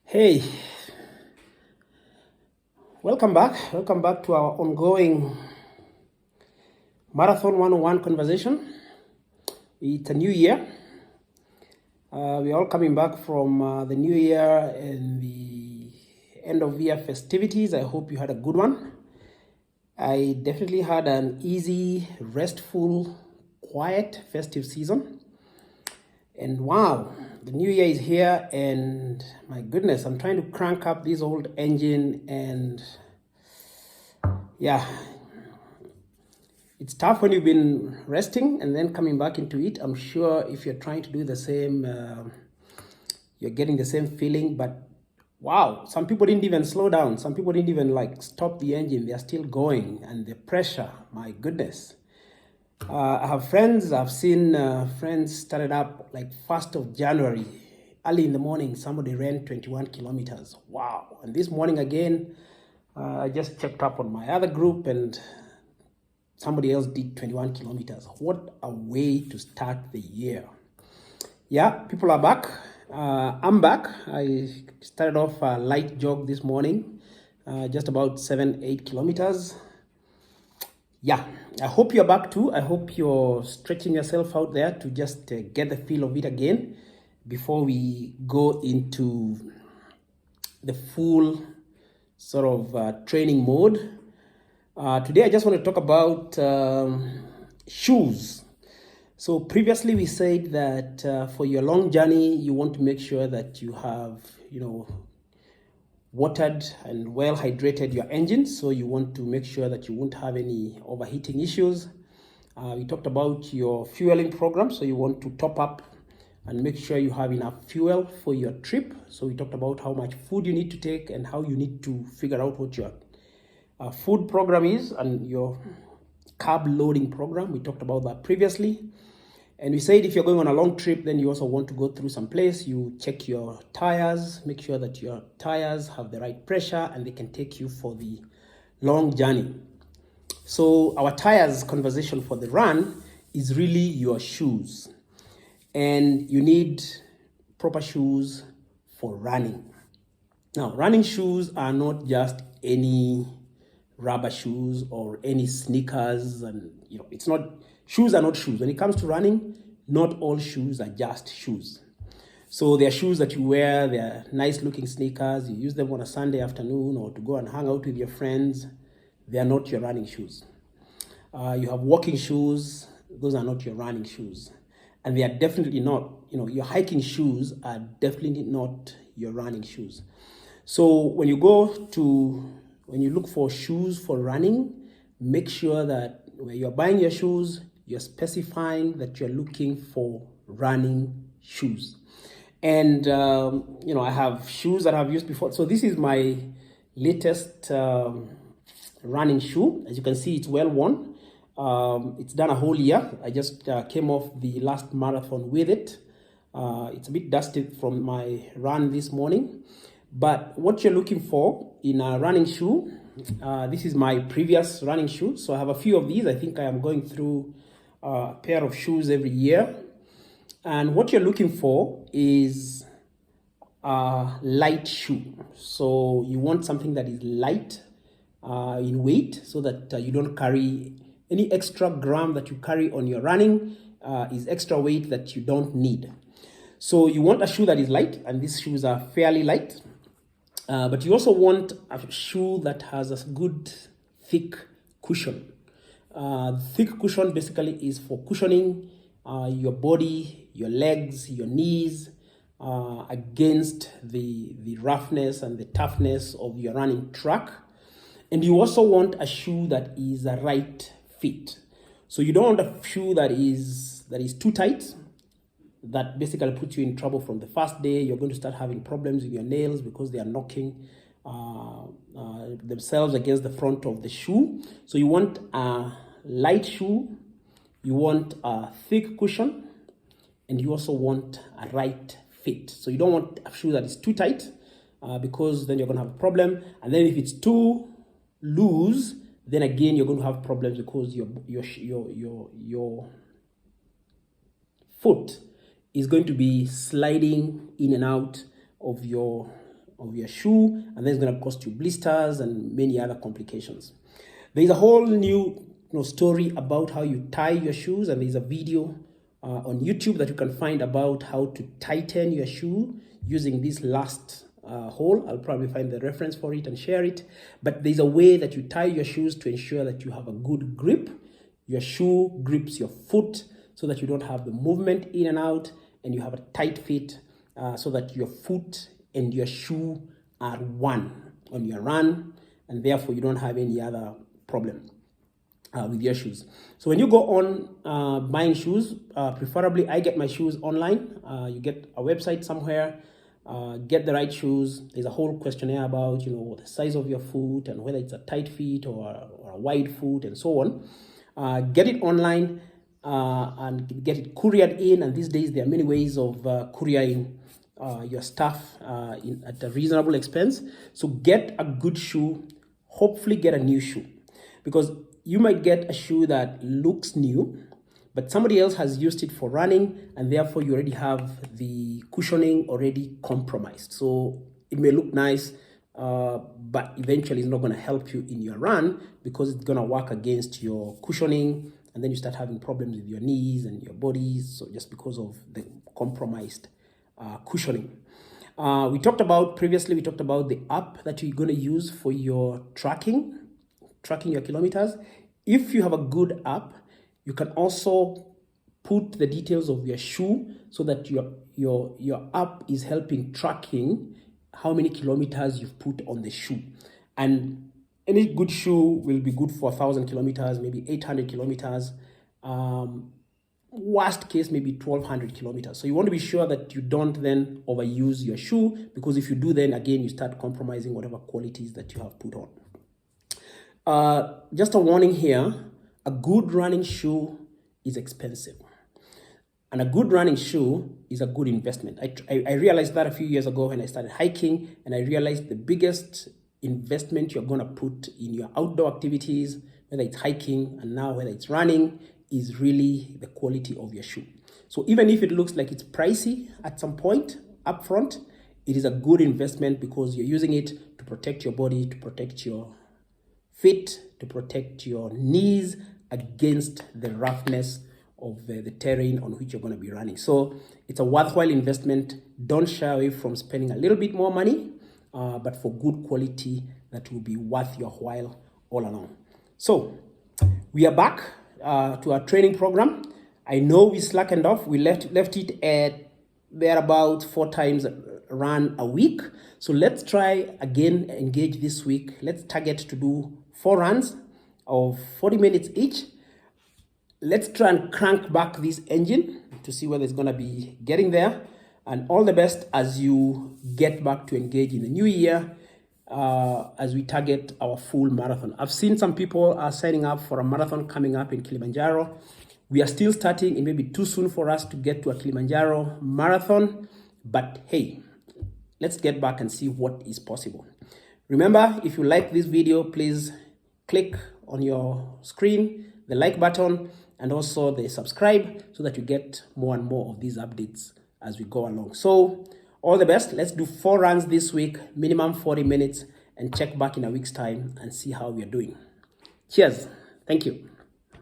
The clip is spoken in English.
Hey, welcome back. Welcome back to our ongoing Marathon 101 conversation. It's a new year. We're all coming back from the new year and the end of year festivities. I hope you had a good one. I definitely had an easy, restful, quiet, festive season. And wow, the new year is here, and my goodness, I'm trying to crank up this old engine, and yeah, it's tough when you've been resting and then coming back into it. I'm sure if you're trying to do the same, you're getting the same feeling. But wow, some people didn't even slow down. Some people didn't even stop the engine. They're still going, and the pressure, my goodness. I have friends, I've seen friends started up like 1st of January. Early in the morning, somebody ran 21 kilometers. Wow. And this morning again, I just checked up on my other group, and somebody else did 21 kilometers. What a way to start the year. Yeah, people are back. I'm back. I started off a light jog this morning, just about 7-8 kilometers. Yeah, I hope you're back too. I hope you're stretching yourself out there to just get the feel of it again before we go into the full sort of training mode. Today I just want to talk about shoes. So previously we said that for your long journey, you want to make sure that you have, watered and well hydrated your engine. So you want to make sure that you won't have any overheating issues. We talked about your fueling program. So you want to top up and make sure you have enough fuel for your trip. So we talked about how much food you need to take and how you need to figure out what your food program is and your carb loading program. We talked about that previously. And we said if you're going on a long trip, then you also want to go through some place. You check your tires, make sure that your tires have the right pressure and they can take you for the long journey. So our tires conversation for the run is really your shoes. And you need proper shoes for running. Now, running shoes are not just any rubber shoes or any sneakers, and it's not, shoes are not shoes. When it comes to running, not all shoes are just shoes. So there are shoes that you wear, they're nice looking sneakers, you use them on a Sunday afternoon or to go and hang out with your friends. They are not your running shoes. You have walking shoes, those are not your running shoes. And they are definitely not, your hiking shoes are definitely not your running shoes. So when you look for shoes for running, make sure that when you're buying your shoes, you're specifying that you're looking for running shoes. And, I have shoes that I've used before. So this is my latest running shoe. As you can see, it's well worn. It's done a whole year. I just came off the last marathon with it. It's a bit dusty from my run this morning. But what you're looking for in a running shoe, this is my previous running shoe. So I have a few of these. I think I am going through a pair of shoes every year. And what you're looking for is a light shoe. So you want something that is light in weight so that you don't carry any extra gram that you carry on your running is extra weight that you don't need. So you want a shoe that is light, and these shoes are fairly light. But you also want a shoe that has a good thick cushion. Thick cushion basically is for cushioning your body, your legs, your knees against the roughness and the toughness of your running track. And you also want a shoe that is a right fit. So you don't want a shoe that is too tight. That basically puts you in trouble from the first day. You're going to start having problems with your nails because they are knocking themselves against the front of the shoe. So you want a light shoe, you want a thick cushion, and you also want a right fit. So you don't want a shoe that is too tight because then you're going to have a problem. And then if it's too loose, then again you're going to have problems because your foot is going to be sliding in and out of your of your shoe, and then it's going to cost you blisters and many other complications. There's a whole new story about how you tie your shoes, and there's a video on YouTube that you can find about how to tighten your shoe using this last hole. I'll probably find the reference for it and share it. But there's a way that you tie your shoes to ensure that you have a good grip. Your shoe grips your foot so that you don't have the movement in and out, and you have a tight fit so that your foot and your shoe are one on your run, and therefore you don't have any other problem with your shoes. So when you go on buying shoes, preferably I get my shoes online. You get a website somewhere, get the right shoes. There's a whole questionnaire about the size of your foot and whether it's a tight fit or a wide foot and so on. Get it online and get it couriered in, and these days there are many ways of couriering your stuff at a reasonable expense. So get a good shoe, hopefully get a new shoe, because you might get a shoe that looks new, but somebody else has used it for running, and therefore you already have the cushioning already compromised. So it may look nice, but eventually it's not going to help you in your run because it's going to work against your cushioning, and then you start having problems with your knees and your bodies, so just because of the compromised cushioning. We talked about the app that you're going to use for your tracking your kilometers. If you have a good app, you can also put the details of your shoe so that your app is helping tracking how many kilometers you've put on the shoe. And any good shoe will be good for 1,000 kilometers, maybe 800 kilometers. Worst case, maybe 1,200 kilometers. So you want to be sure that you don't then overuse your shoe, because if you do, then again, you start compromising whatever qualities that you have put on. Just a warning here, a good running shoe is expensive. And a good running shoe is a good investment. I realized that a few years ago when I started hiking, and I realized the biggest investment you're going to put in your outdoor activities, whether it's hiking and now whether it's running, is really the quality of your shoe. So even if it looks like it's pricey at some point up front, it is a good investment because you're using it to protect your body, to protect your feet, to protect your knees against the roughness of the terrain on which you're going to be running. So it's a worthwhile investment. Don't shy away from spending a little bit more money, but for good quality that will be worth your while all along. So we are back to our training program. I know we slackened off. We left it at thereabout 4 times run a week. So let's try again, engage this week. Let's target to do 4 runs of 40 minutes each. Let's try and crank back this engine to see whether it's going to be getting there. And all the best as you get back to engage in the new year as we target our full marathon. I've seen some people are signing up for a marathon coming up in Kilimanjaro. We are still starting. It may be too soon for us to get to a Kilimanjaro marathon, but hey, let's get back and see what is possible. Remember, if you like this video, please click on your screen, the like button, and also the subscribe so that you get more and more of these updates as we go along. So all the best. Let's do 4 runs this week, minimum 40 minutes, and check back in a week's time and see how we are doing. Cheers. Thank you.